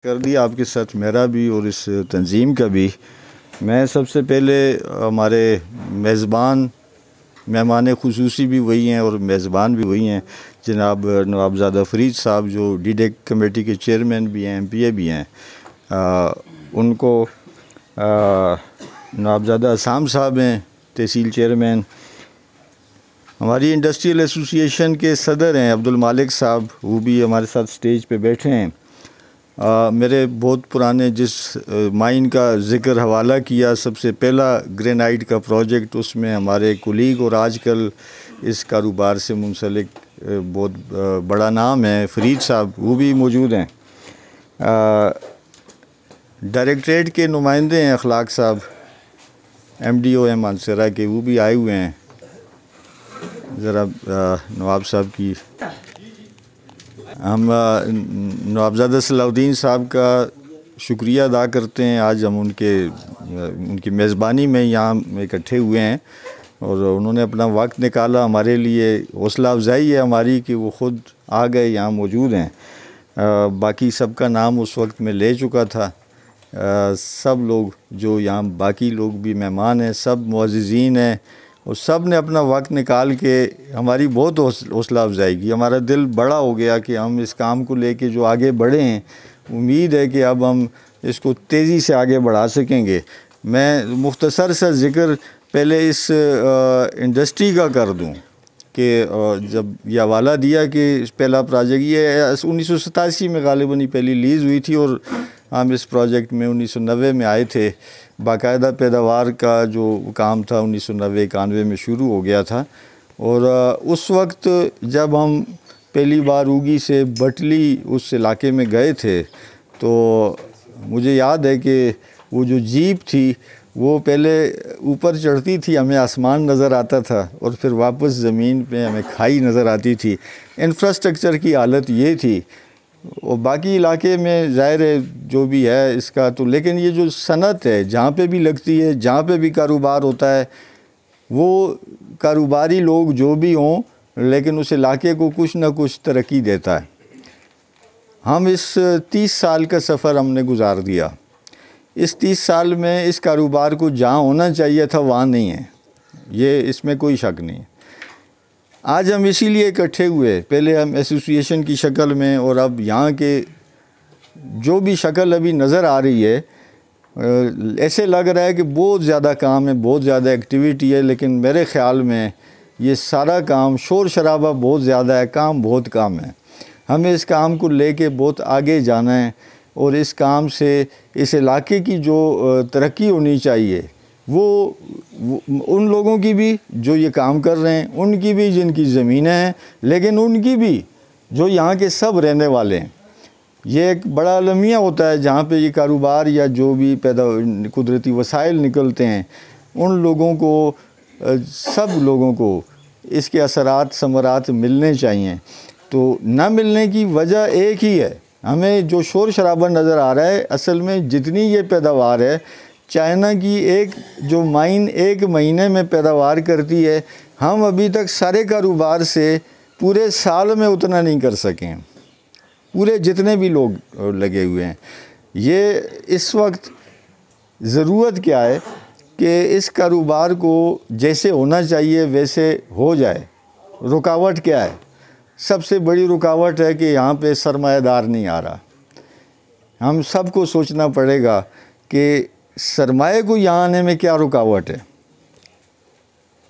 کر دیا آپ کے ساتھ میرا بھی اور اس تنظیم کا بھی۔ میں سب سے پہلے ہمارے مہمان خصوصی بھی وہی ہیں اور میزبان بھی وہی ہیں، جناب نوابزادہ فرید صاحب جو ڈی ڈیک کمیٹی کے چیئرمین بھی ہیں، MP بھی ہیں، ان کو نوابزادہ عصام صاحب ہیں تحصیل چیئرمین، ہماری انڈسٹریل ایسوسی ایشن کے صدر ہیں عبدالمالک صاحب، وہ بھی ہمارے ساتھ سٹیج پہ بیٹھے ہیں۔ میرے بہت پرانے جس مائن کا ذکر حوالہ کیا، سب سے پہلا گرینائٹ کا پروجیکٹ، اس میں ہمارے کولیگ اور آج کل اس کاروبار سے منسلک بہت بڑا نام ہے فرید صاحب، وہ بھی موجود ہیں۔ ڈائریکٹریٹ کے نمائندے ہیں اخلاق صاحب، MDO ہیں مانسہرہ کے، وہ بھی آئے ہوئے ہیں۔ ذرا نواب صاحب کی ہم نوابزادہ صلاح الدین صاحب کا شکریہ ادا کرتے ہیں۔ آج ہم ان کی میزبانی میں یہاں اکٹھے ہوئے ہیں اور انہوں نے اپنا وقت نکالا ہمارے لیے، حوصلہ افزائی ہے ہماری کہ وہ خود آ گئے، یہاں موجود ہیں۔ باقی سب کا نام اس وقت میں لے چکا تھا، سب لوگ جو یہاں باقی لوگ بھی مہمان ہیں، سب معززین ہیں، اور سب نے اپنا وقت نکال کے ہماری بہت حوصلہ افزائی کی۔ ہمارا دل بڑا ہو گیا کہ ہم اس کام کو لے کے جو آگے بڑھے ہیں، امید ہے کہ اب ہم اس کو تیزی سے آگے بڑھا سکیں گے۔ میں مختصر سا ذکر پہلے اس انڈسٹری کا کر دوں کہ جب یہ حوالہ دیا کہ پہلا پروجیکٹ یہ 1987 میں غالباً ہی پہلی لیز ہوئی تھی، اور ہم اس پروجیکٹ میں 1990 میں آئے تھے۔ باقاعدہ پیداوار کا جو کام تھا 1990-91 میں شروع ہو گیا تھا، اور اس وقت جب ہم پہلی بار اوگی سے بٹلی اس علاقے میں گئے تھے تو مجھے یاد ہے کہ وہ جو جیپ تھی وہ پہلے اوپر چڑھتی تھی، ہمیں آسمان نظر آتا تھا، اور پھر واپس زمین پہ ہمیں کھائی نظر آتی تھی۔ انفراسٹرکچر کی حالت یہ تھی، اور باقی علاقے میں ظاہر ہے جو بھی ہے اس کا تو، لیکن یہ جو صنعت ہے جہاں پہ بھی لگتی ہے، جہاں پہ بھی کاروبار ہوتا ہے، وہ کاروباری لوگ جو بھی ہوں لیکن اس علاقے کو کچھ نہ کچھ ترقی دیتا ہے۔ ہم اس 30 سال کا سفر ہم نے گزار دیا۔ اس 30 سال میں اس کاروبار کو جہاں ہونا چاہیے تھا وہاں نہیں ہے، یہ اس میں کوئی شک نہیں ہے۔ آج ہم اسی لیے اکٹھے ہوئے، پہلے ہم ایسوسی ایشن کی شکل میں، اور اب یہاں کے جو بھی شکل ابھی نظر آ رہی ہے، ایسے لگ رہا ہے کہ بہت زیادہ کام ہے، بہت زیادہ ایکٹیویٹی ہے، لیکن میرے خیال میں یہ سارا کام، شور شرابہ بہت زیادہ ہے، کام بہت کم ہے۔ ہمیں اس کام کو لے کے بہت آگے جانا ہے، اور اس کام سے اس علاقے کی جو ترقی ہونی چاہیے وہ ان لوگوں کی بھی جو یہ کام کر رہے ہیں، ان کی بھی جن کی زمینیں ہیں، لیکن ان کی بھی جو یہاں کے سب رہنے والے ہیں۔ یہ ایک بڑا المیہ ہوتا ہے جہاں پہ یہ کاروبار یا جو بھی قدرتی وسائل نکلتے ہیں، ان لوگوں کو، سب لوگوں کو اس کے اثرات ثمرات ملنے چاہیے۔ تو نہ ملنے کی وجہ ایک ہی ہے، ہمیں جو شور شرابہ نظر آ رہا ہے، اصل میں جتنی یہ پیداوار ہے، چائنا کی ایک جو مائن 1 مہینے میں پیداوار کرتی ہے، ہم ابھی تک سارے کاروبار سے پورے سال میں اتنا نہیں کر سکیں، پورے جتنے بھی لوگ لگے ہوئے ہیں۔ یہ اس وقت ضرورت کیا ہے کہ اس کاروبار کو جیسے ہونا چاہیے ویسے ہو جائے۔ رکاوٹ کیا ہے؟ سب سے بڑی رکاوٹ ہے کہ یہاں پہ سرمایہ دار نہیں آ رہا۔ ہم سب کو سوچنا پڑے گا کہ سرمایہ کو یہاں آنے میں کیا رکاوٹ ہے،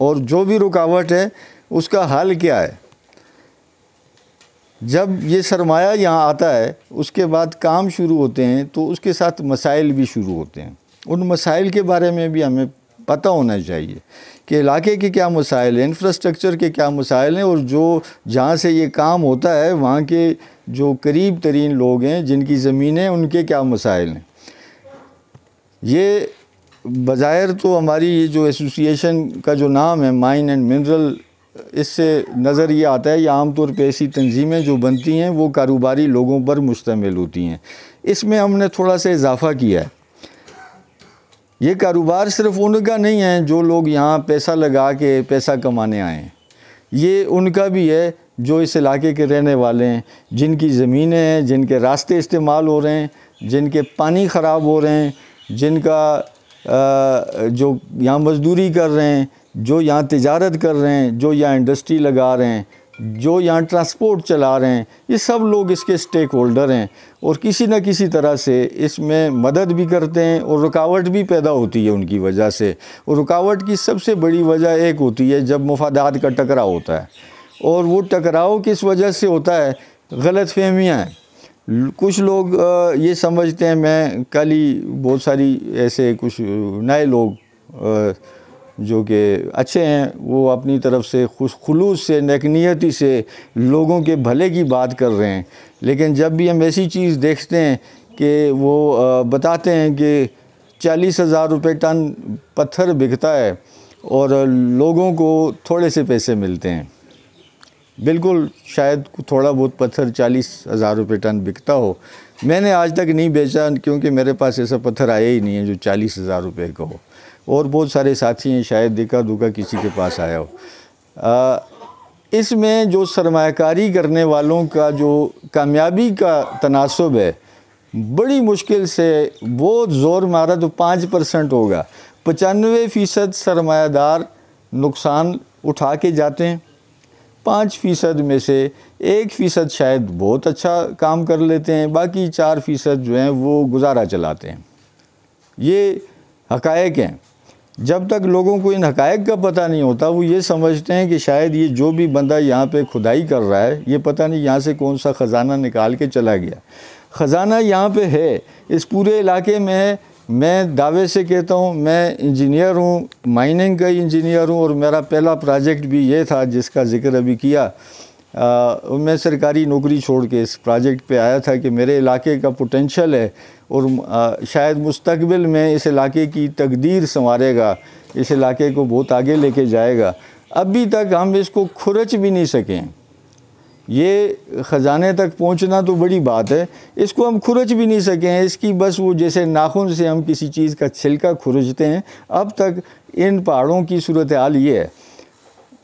اور جو بھی رکاوٹ ہے اس کا حل کیا ہے۔ جب یہ سرمایہ یہاں آتا ہے، اس کے بعد کام شروع ہوتے ہیں تو اس کے ساتھ مسائل بھی شروع ہوتے ہیں۔ ان مسائل کے بارے میں بھی ہمیں پتہ ہونا چاہیے کہ علاقے کے کیا مسائل ہیں، انفراسٹرکچر کے کیا مسائل ہیں، اور جو جہاں سے یہ کام ہوتا ہے وہاں کے جو قریب ترین لوگ ہیں جن کی زمینیں، ان کے کیا مسائل ہیں۔ یہ بظاہر تو ہماری یہ جو ایسوسی ایشن کا جو نام ہے مائن اینڈ منرل، اس سے نظر یہ آتا ہے، یہ عام طور پہ ایسی تنظیمیں جو بنتی ہیں وہ کاروباری لوگوں پر مشتمل ہوتی ہیں۔ اس میں ہم نے تھوڑا سا اضافہ کیا ہے۔ یہ کاروبار صرف ان کا نہیں ہے جو لوگ یہاں پیسہ لگا کے پیسہ کمانے آئے ہیں، یہ ان کا بھی ہے جو اس علاقے کے رہنے والے ہیں، جن کی زمینیں ہیں، جن کے راستے استعمال ہو رہے ہیں، جن کے پانی خراب ہو رہے ہیں، جن کا جو یہاں مزدوری کر رہے ہیں، جو یہاں تجارت کر رہے ہیں، جو یہاں انڈسٹری لگا رہے ہیں، جو یہاں ٹرانسپورٹ چلا رہے ہیں، یہ سب لوگ اس کے سٹیک ہولڈر ہیں اور کسی نہ کسی طرح سے اس میں مدد بھی کرتے ہیں اور رکاوٹ بھی پیدا ہوتی ہے ان کی وجہ سے۔ اور رکاوٹ کی سب سے بڑی وجہ ایک ہوتی ہے جب مفادات کا ٹکراؤ ہوتا ہے، اور وہ ٹکراؤ کس وجہ سے ہوتا ہے؟ غلط فہمیاں ہیں۔ کچھ لوگ یہ سمجھتے ہیں، میں کل ہی بہت ساری ایسے کچھ نئے لوگ جو کہ اچھے ہیں، وہ اپنی طرف سے خلوص سے، نیک نیتی سے لوگوں کے بھلے کی بات کر رہے ہیں، لیکن جب بھی ہم ایسی چیز دیکھتے ہیں کہ وہ بتاتے ہیں کہ 40,000 روپے ٹن پتھر بکتا ہے اور لوگوں کو تھوڑے سے پیسے ملتے ہیں۔ بالکل شاید تھوڑا بہت پتھر 40,000 روپے ٹن بکتا ہو، میں نے آج تک نہیں بیچا کیونکہ میرے پاس ایسا پتھر آیا ہی نہیں ہے جو 40,000 روپے کا ہو، اور بہت سارے ساتھی ہیں شاید دیکھا دھوکا کسی کے پاس آیا ہو۔ اس میں جو سرمایہ کاری کرنے والوں کا جو کامیابی کا تناسب ہے، بڑی مشکل سے بہت زور مارا تو 5% ہوگا۔ 95% سرمایہ دار نقصان اٹھا کے جاتے ہیں، 5% میں سے 1% شاید بہت اچھا کام کر لیتے ہیں، باقی 4% جو ہیں وہ گزارا چلاتے ہیں۔ یہ حقائق ہیں۔ جب تک لوگوں کو ان حقائق کا پتہ نہیں ہوتا، وہ یہ سمجھتے ہیں کہ شاید یہ جو بھی بندہ یہاں پہ کھدائی کر رہا ہے، یہ پتہ نہیں یہاں سے کون سا خزانہ نکال کے چلا گیا۔ خزانہ یہاں پہ ہے، اس پورے علاقے میں ہے۔ میں دعوے سے کہتا ہوں، میں انجینئر ہوں، مائننگ کا انجینئر ہوں، اور میرا پہلا پروجیکٹ بھی یہ تھا جس کا ذکر ابھی کیا۔ میں سرکاری نوکری چھوڑ کے اس پروجیکٹ پہ آیا تھا کہ میرے علاقے کا پوٹینشل ہے اور شاید مستقبل میں اس علاقے کی تقدیر سنوارے گا، اس علاقے کو بہت آگے لے کے جائے گا۔ ابھی تک ہم اس کو کھرچ بھی نہیں سکیں۔ یہ خزانے تک پہنچنا تو بڑی بات ہے، اس کو ہم کھرچ بھی نہیں سکیں۔ اس کی بس وہ جیسے ناخن سے ہم کسی چیز کا چھلکا کھرچتے ہیں، اب تک ان پہاڑوں کی صورتحال یہ ہے۔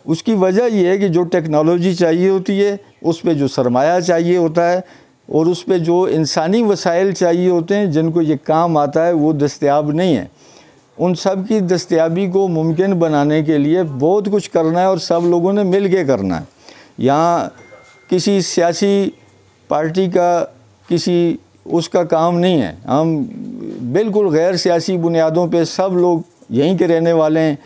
اس کی وجہ یہ ہے کہ جو ٹیکنالوجی چاہیے ہوتی ہے، اس پہ جو سرمایہ چاہیے ہوتا ہے، اور اس پہ جو انسانی وسائل چاہیے ہوتے ہیں جن کو یہ کام آتا ہے، وہ دستیاب نہیں ہے۔ ان سب کی دستیابی کو ممکن بنانے کے لیے بہت کچھ کرنا ہے اور سب لوگوں نے مل کے کرنا ہے۔ یہاں کسی سیاسی پارٹی کا اس کا کام نہیں ہے۔ ہم بالکل غیر سیاسی بنیادوں پہ سب لوگ یہیں کے رہنے والے ہیں،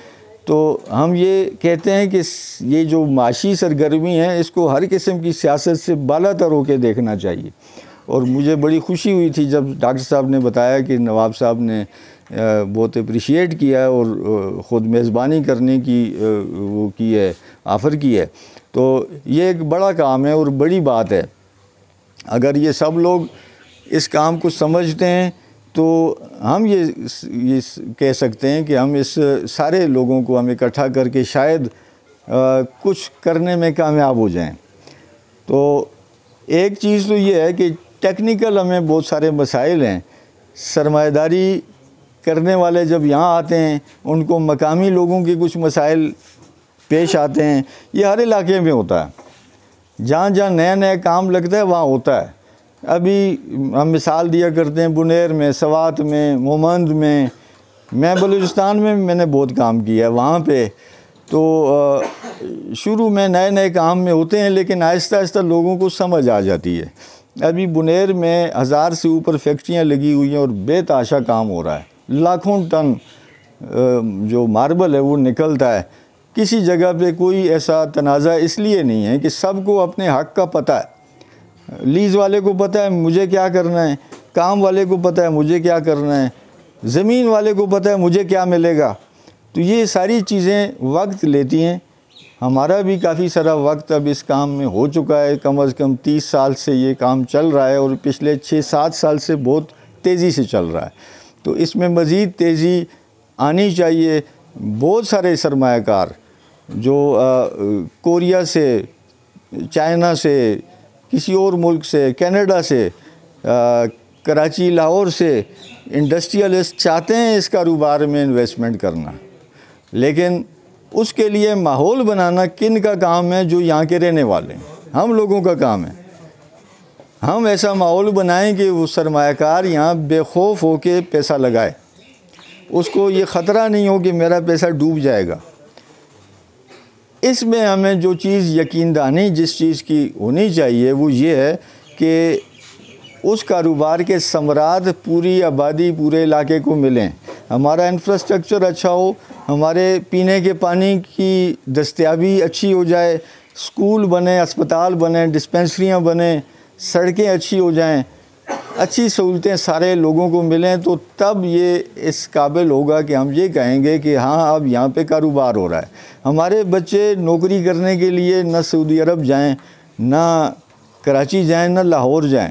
تو ہم یہ کہتے ہیں کہ یہ جو معاشی سرگرمی ہے، اس کو ہر قسم کی سیاست سے بالا تر ہو کے دیکھنا چاہیے۔ اور مجھے بڑی خوشی ہوئی تھی جب ڈاکٹر صاحب نے بتایا کہ نواب صاحب نے بہت اپریشیٹ کیا ہے اور خود میزبانی کرنے کی وہ کی ہے، آفر کی ہے۔ تو یہ ایک بڑا کام ہے اور بڑی بات ہے۔ اگر یہ سب لوگ اس کام کو سمجھتے ہیں تو ہم یہ کہہ سکتے ہیں کہ ہم اس سارے لوگوں کو ہم اکٹھا کر کے شاید کچھ کرنے میں کامیاب ہو جائیں۔ تو ایک چیز تو یہ ہے کہ ٹیکنیکل ہمیں بہت سارے مسائل ہیں۔ سرمایہ داری کرنے والے جب یہاں آتے ہیں، ان کو مقامی لوگوں کے کچھ مسائل پیش آتے ہیں۔ یہ ہر علاقے میں ہوتا ہے، جہاں جہاں نیا نیا کام لگتا ہے وہاں ہوتا ہے۔ ابھی ہم مثال دیا کرتے ہیں بنیر میں، سوات میں، مومند میں بلوچستان میں نے بہت کام کیا ہے وہاں پہ۔ تو شروع میں نئے نئے کام میں ہوتے ہیں، لیکن آہستہ آہستہ لوگوں کو سمجھ آ جاتی ہے۔ ابھی بنیر میں 1000 سے اوپر فیکٹریاں لگی ہوئی ہیں اور بے تحاشا کام ہو رہا ہے۔ لاکھوں ٹن جو ماربل ہے وہ نکلتا ہے۔ کسی جگہ پہ کوئی ایسا تنازع اس لیے نہیں ہے کہ سب کو اپنے حق کا پتہ ہے۔ لیز والے کو پتہ ہے مجھے کیا کرنا ہے، کام والے کو پتہ ہے مجھے کیا کرنا ہے، زمین والے کو پتہ ہے مجھے کیا ملے گا۔ تو یہ ساری چیزیں وقت لیتی ہیں۔ ہمارا بھی کافی سارا وقت اب اس کام میں ہو چکا ہے، کم از کم 30 سال سے یہ کام چل رہا ہے، اور پچھلے 6-7 سال سے بہت تیزی سے چل رہا ہے۔ تو اس میں مزید تیزی آنی چاہیے۔ بہت سارے سرمایہ کار جو کوریا سے، چائنا سے، کسی اور ملک سے، کینیڈا سے، کراچی، لاہور سے انڈسٹریلسٹ چاہتے ہیں اس کاروبار میں انویسٹمنٹ کرنا، لیکن اس کے لیے ماحول بنانا کن کا کام ہے؟ جو یہاں کے رہنے والے ہیں، ہم لوگوں کا کام ہے۔ ہم ایسا ماحول بنائیں کہ وہ سرمایہ کار یہاں بے خوف ہو کے پیسہ لگائے، اس کو یہ خطرہ نہیں ہو کہ میرا پیسہ ڈوب جائے گا۔ اس میں ہمیں جو چیز یقین دہانی جس چیز کی ہونی چاہیے وہ یہ ہے کہ اس کاروبار کے ثمرات پوری آبادی پورے علاقے کو ملیں، ہمارا انفراسٹرکچر اچھا ہو، ہمارے پینے کے پانی کی دستیابی اچھی ہو جائے، اسکول بنے، اسپتال بنے، ڈسپنسریاں بنیں، سڑکیں اچھی ہو جائیں، اچھی سہولتیں سارے لوگوں کو ملیں، تو تب یہ اس قابل ہوگا کہ ہم یہ کہیں گے کہ ہاں اب یہاں پہ کاروبار ہو رہا ہے۔ ہمارے بچے نوکری کرنے کے لیے نہ سعودی عرب جائیں، نہ کراچی جائیں، نہ لاہور جائیں۔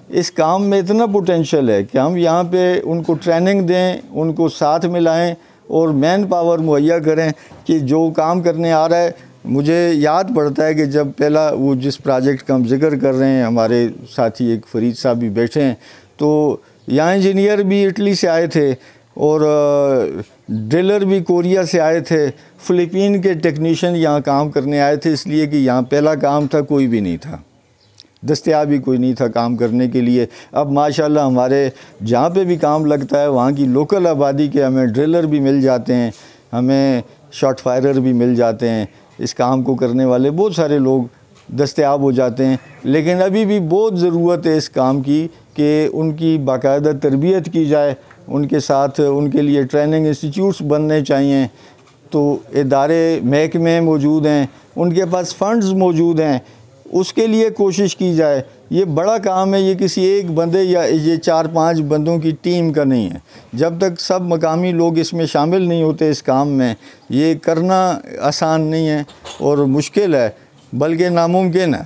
اس کام میں اتنا پوٹینشیل ہے کہ ہم یہاں پہ ان کو ٹریننگ دیں، ان کو ساتھ ملائیں اور مین پاور مہیا کریں کہ جو کام کرنے آ رہا ہے۔ مجھے یاد پڑتا ہے کہ جب پہلا وہ جس پروجیکٹ کا ہم ذکر کر رہے ہیں، ہمارے ساتھی ایک فرید صاحب بھی بیٹھے ہیں، تو یہاں انجینئر بھی اٹلی سے آئے تھے اور ڈرلر بھی کوریا سے آئے تھے، فلپین کے ٹیکنیشین یہاں کام کرنے آئے تھے، اس لیے کہ یہاں پہلا کام تھا، کوئی بھی نہیں تھا، دستیاب ہی کوئی نہیں تھا کام کرنے کے لیے۔ اب ماشاءاللہ ہمارے جہاں پہ بھی کام لگتا ہے وہاں کی لوکل آبادی کے ہمیں ڈرلر بھی مل جاتے ہیں، ہمیں شاٹ فائرر بھی مل جاتے ہیں، اس کام کو کرنے والے بہت سارے لوگ دستیاب ہو جاتے ہیں۔ لیکن ابھی بھی بہت ضرورت ہے اس کام کی کہ ان کی باقاعدہ تربیت کی جائے، ان کے ساتھ ان کے لیے ٹریننگ انسٹیٹیوٹس بننے چاہیے، تو ادارے محکمے موجود ہیں، ان کے پاس فنڈز موجود ہیں، اس کے لیے کوشش کی جائے۔ یہ بڑا کام ہے، یہ کسی ایک بندے یا یہ 4-5 بندوں کی ٹیم کا نہیں ہے۔ جب تک سب مقامی لوگ اس میں شامل نہیں ہوتے اس کام میں، یہ کرنا آسان نہیں ہے اور مشکل ہے، بلکہ ناممکن ہے۔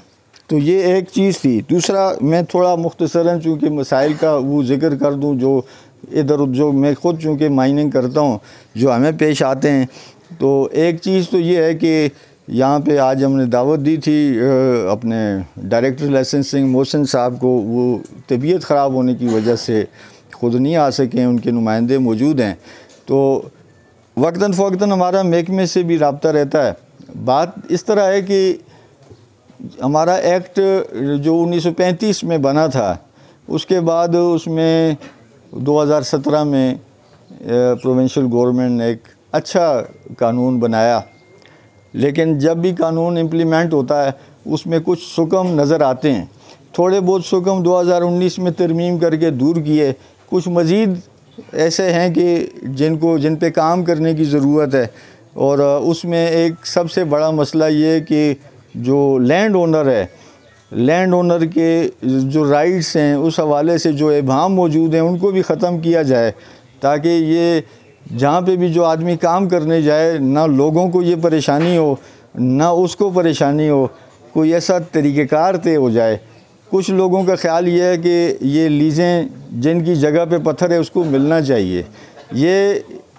تو یہ ایک چیز تھی۔ دوسرا میں تھوڑا مختصراً چونکہ مسائل کا وہ ذکر کر دوں جو ادھر جو میں خود چونکہ مائننگ کرتا ہوں جو ہمیں پیش آتے ہیں، تو ایک چیز تو یہ ہے کہ یہاں پہ آج ہم نے دعوت دی تھی اپنے ڈائریکٹر لائسنسنگ محسن صاحب کو، وہ طبیعت خراب ہونے کی وجہ سے خود نہیں آ سکے، ان کے نمائندے موجود ہیں، تو وقتاً فوقتاً ہمارا محکمے سے بھی رابطہ رہتا ہے۔ بات اس طرح ہے کہ ہمارا ایکٹ جو 1935 میں بنا تھا، اس کے بعد اس میں 2017 میں پروونشل گورنمنٹ نے ایک اچھا قانون بنایا، لیکن جب بھی قانون امپلیمنٹ ہوتا ہے اس میں کچھ سکم نظر آتے ہیں۔ تھوڑے بہت سکم 2019 میں ترمیم کر کے دور کیے، کچھ مزید ایسے ہیں کہ جن پہ کام کرنے کی ضرورت ہے، اور اس میں ایک سب سے بڑا مسئلہ یہ ہے کہ جو لینڈ اونر ہے، لینڈ اونر کے جو رائٹس ہیں اس حوالے سے جو ابہام موجود ہیں ان کو بھی ختم کیا جائے، تاکہ یہ جہاں پہ بھی جو آدمی کام کرنے جائے نہ لوگوں کو یہ پریشانی ہو نہ اس کو پریشانی ہو، کوئی ایسا طریقہ کار طے ہو جائے۔ کچھ لوگوں کا خیال یہ ہے کہ یہ لیزیں جن کی جگہ پہ پتھر ہے اس کو ملنا چاہیے، یہ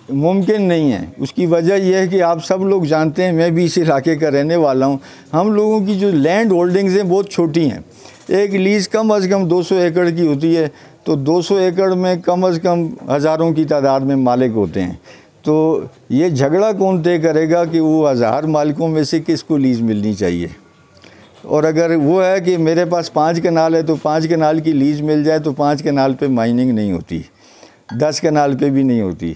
ممکن نہیں ہے۔ اس کی وجہ یہ ہے کہ آپ سب لوگ جانتے ہیں، میں بھی اس علاقے کا رہنے والا ہوں، ہم لوگوں کی جو لینڈ ہولڈنگز ہیں بہت چھوٹی ہیں۔ ایک لیز کم از کم 200 ایکڑ کی ہوتی ہے، تو 200 ایکڑ میں کم از کم ہزاروں کی تعداد میں مالک ہوتے ہیں، تو یہ جھگڑا کون طے کرے گا کہ وہ 1000 مالکوں میں سے کس کو لیز ملنی چاہیے؟ اور اگر وہ ہے کہ میرے پاس 5 کنال ہے تو 5 کنال کی لیز مل جائے تو 5 کنال پہ مائننگ نہیں ہوتی، 10 کنال پہ بھی نہیں ہوتی۔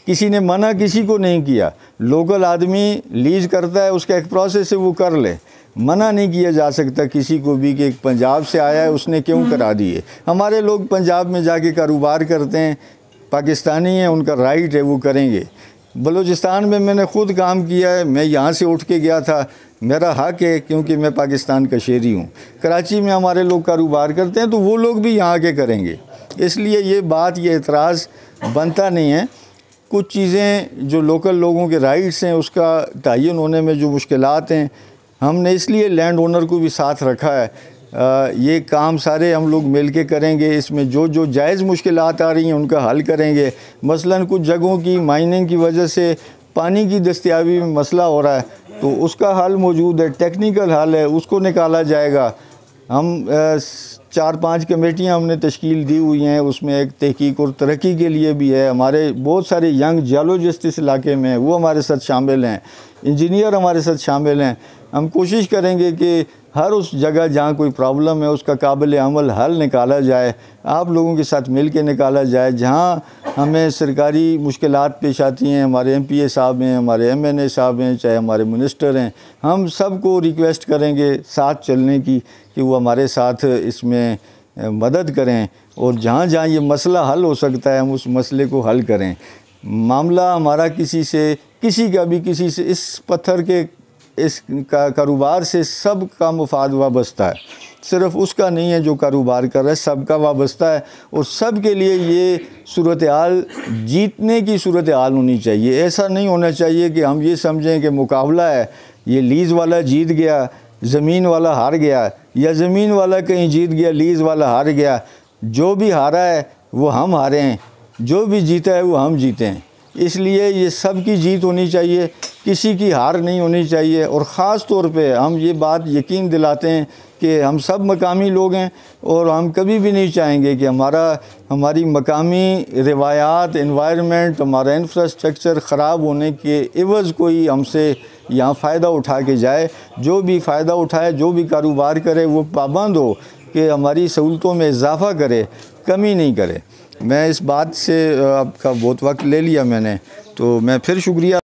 کسی نے منع کسی کو نہیں کیا، لوکل آدمی لیز کرتا ہے، اس کا ایک پروسیس ہے وہ کر لے، منع نہیں کیا جا سکتا کسی کو بھی کہ پنجاب سے آیا ہے اس نے کیوں کرا دیے۔ ہمارے لوگ پنجاب میں جا کے کاروبار کرتے ہیں، پاکستانی ہیں، ان کا رائٹ ہے وہ کریں گے۔ بلوچستان میں نے خود کام کیا ہے، میں یہاں سے اٹھ کے گیا تھا، میرا حق ہے کیونکہ میں پاکستان کا شہری ہوں۔ کراچی میں ہمارے لوگ کاروبار کرتے ہیں تو وہ لوگ بھی یہاں کے کریں گے، اس لیے یہ اعتراض بنتا نہیں ہے۔ کچھ چیزیں جو لوکل لوگوں کے رائٹس ہیں اس کا تعین ہونے میں جو مشکلات ہیں، ہم نے اس لیے لینڈ اونر کو بھی ساتھ رکھا ہے۔ یہ کام سارے ہم لوگ مل کے کریں گے، اس میں جو جائز مشکلات آ رہی ہیں ان کا حل کریں گے۔ مثلاً کچھ جگہوں کی مائننگ کی وجہ سے پانی کی دستیابی میں مسئلہ ہو رہا ہے تو اس کا حل موجود ہے، ٹیکنیکل حل ہے، اس کو نکالا جائے گا۔ ہم 4-5 کمیٹیاں ہم نے تشکیل دی ہوئی ہیں، اس میں ایک تحقیق اور ترقی کے لیے بھی ہے، ہمارے بہت سارے ینگ جیولوجسٹ اس علاقے میں ہیں، وہ ہمارے ساتھ شامل ہیں، انجینئر ہمارے ساتھ شامل ہیں۔ ہم کوشش کریں گے کہ ہر اس جگہ جہاں کوئی پرابلم ہے اس کا قابل عمل حل نکالا جائے، آپ لوگوں کے ساتھ مل کے نکالا جائے۔ جہاں ہمیں سرکاری مشکلات پیش آتی ہیں، ہمارے ایم پی اے صاحب ہیں، ہمارے ایم این اے صاحب ہیں، چاہے ہمارے منسٹر ہیں، ہم سب کو ریکویسٹ کریں گے ساتھ چلنے کی کہ وہ ہمارے ساتھ اس میں مدد کریں، اور جہاں جہاں یہ مسئلہ حل ہو سکتا ہے ہم اس مسئلے کو حل کریں۔ معاملہ ہمارا کسی کا بھی کسی سے اس پتھر کے اس کاروبار سے سب کا مفاد وابستہ ہے، صرف اس کا نہیں ہے جو کاروبار کر رہا ہے، سب کا وابستہ ہے، اور سب کے لیے یہ صورتحال جیتنے کی صورتحال ہونی چاہیے۔ ایسا نہیں ہونا چاہیے کہ ہم یہ سمجھیں کہ مقابلہ ہے، یہ لیز والا جیت گیا، زمین والا ہار گیا، یا زمین والا کہیں جیت گیا، لیز والا ہار گیا۔ جو بھی ہارا ہے وہ ہم ہارے ہیں، جو بھی جیتا ہے وہ ہم جیتے ہیں۔ اس لیے یہ سب کی جیت ہونی چاہیے، کسی کی ہار نہیں ہونی چاہیے۔ اور خاص طور پہ ہم یہ بات یقین دلاتے ہیں کہ ہم سب مقامی لوگ ہیں، اور ہم کبھی بھی نہیں چاہیں گے کہ ہماری مقامی روایات، انوائرمنٹ، ہمارا انفراسٹرکچر خراب ہونے کے عوض کوئی ہم سے یہاں فائدہ اٹھا کے جائے۔ جو بھی فائدہ اٹھائے، جو بھی کاروبار کرے، وہ پابند ہو کہ ہماری سہولتوں میں اضافہ کرے، کمی نہیں کرے۔ میں اس بات سے آپ کا بہت وقت لے لیا میں نے، تو میں پھر شکریہ